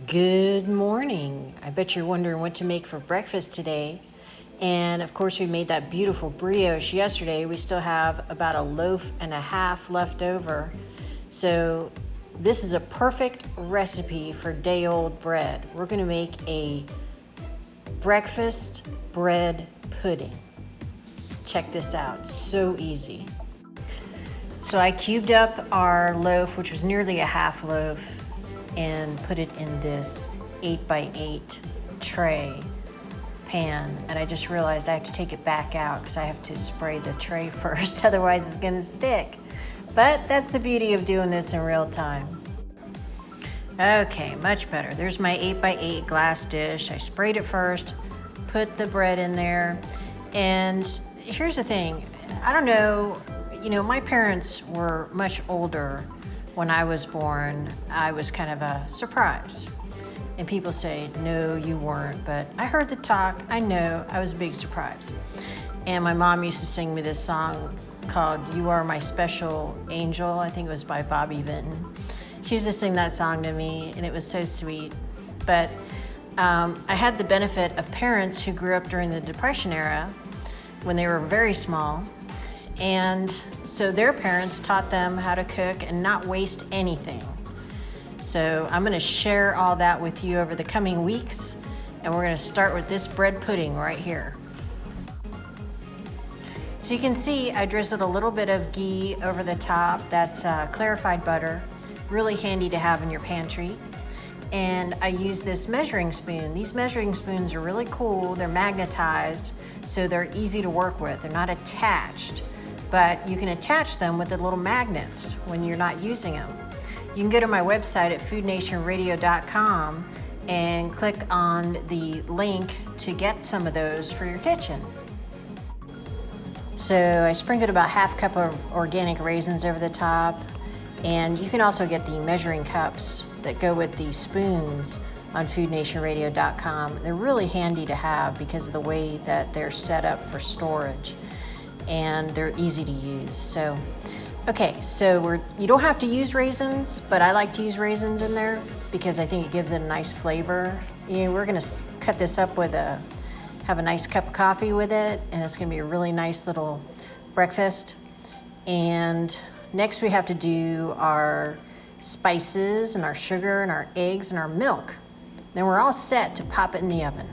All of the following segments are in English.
Good morning. I bet you're wondering what to make for breakfast today. And of course, we made that beautiful brioche yesterday. We still have about a loaf and a half left over. So, this is a perfect recipe for day old bread. We're going to make a breakfast bread pudding. Check this out, so easy. So, I cubed up our loaf, which was nearly a half loaf, and put it in this 8x8 tray pan. And I just realized I have to take it back out because I have to spray the tray first, otherwise it's gonna stick. But that's the beauty of doing this in real time. Okay, much better. There's my 8x8 glass dish. I sprayed it first, put the bread in there. And here's the thing, I don't know, my parents were much older. When I was born, I was kind of a surprise. And people say, no, you weren't. But I heard the talk. I know I was a big surprise. And my mom used to sing me this song called You Are My Special Angel. I think it was by Bobby Vinton. She used to sing that song to me, and it was so sweet. But I had the benefit of parents who grew up during the Depression era when they were very small. And so their parents taught them how to cook and not waste anything. So I'm gonna share all that with you over the coming weeks, and we're gonna start with this bread pudding right here. So you can see I drizzled a little bit of ghee over the top. That's clarified butter, really handy to have in your pantry. And I use this measuring spoon. These measuring spoons are really cool. They're magnetized, so they're easy to work with. They're not attached. But you can attach them with the little magnets when you're not using them. You can go to my website at foodnationradio.com and click on the link to get some of those for your kitchen. So I sprinkled about half cup of organic raisins over the top, and you can also get the measuring cups that go with the spoons on foodnationradio.com. They're really handy to have because of the way that they're set up for storage. And they're easy to use. So you don't have to use raisins, but I like to use raisins in there because I think it gives it a nice flavor. We're gonna cut this up have a nice cup of coffee with it, and it's gonna be a really nice little breakfast. And next we have to do our spices and our sugar and our eggs and our milk. Then we're all set to pop it in the oven.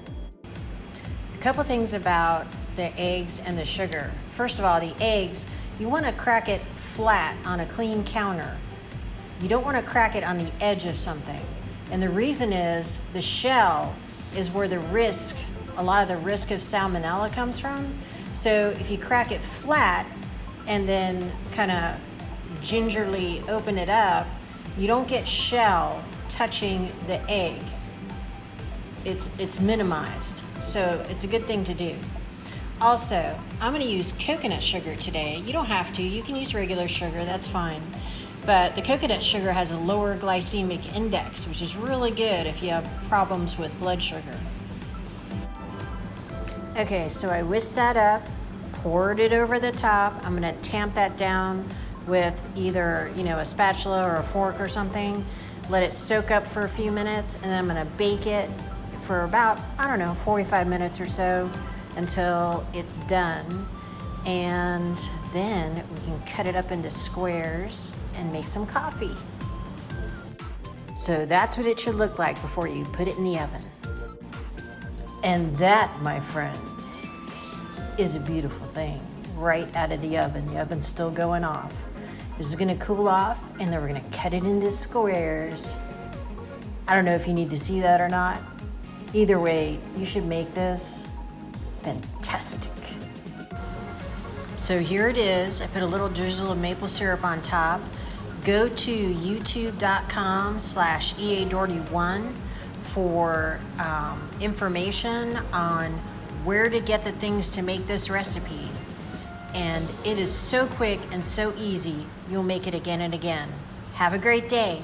A couple things about the eggs and the sugar. First of all, the eggs, you want to crack it flat on a clean counter. You don't want to crack it on the edge of something. And the reason is the shell is where a lot of the risk of salmonella comes from. So if you crack it flat and then kind of gingerly open it up, you don't get shell touching the egg. It's minimized. So it's a good thing to do. Also, I'm going to use coconut sugar today. You don't have to. You can use regular sugar. That's fine. But the coconut sugar has a lower glycemic index, which is really good if you have problems with blood sugar. Okay, so I whisked that up, poured it over the top. I'm going to tamp that down with either, a spatula or a fork or something. Let it soak up for a few minutes, and then I'm going to bake it for about, 45 minutes or so, until it's done. And then we can cut it up into squares and make some coffee. So that's what it should look like before you put it in the oven. And that, my friends, is a beautiful thing right out of the oven. The oven's still going off. This is gonna cool off, and then we're gonna cut it into squares. I don't know if you need to see that or not. Either way, you should make this fantastic. So here it is. I put a little drizzle of maple syrup on top. Go to youtube.com/EADoherty1 for information on where to get the things to make this recipe. And it is so quick and so easy, you'll make it again and again. Have a great day.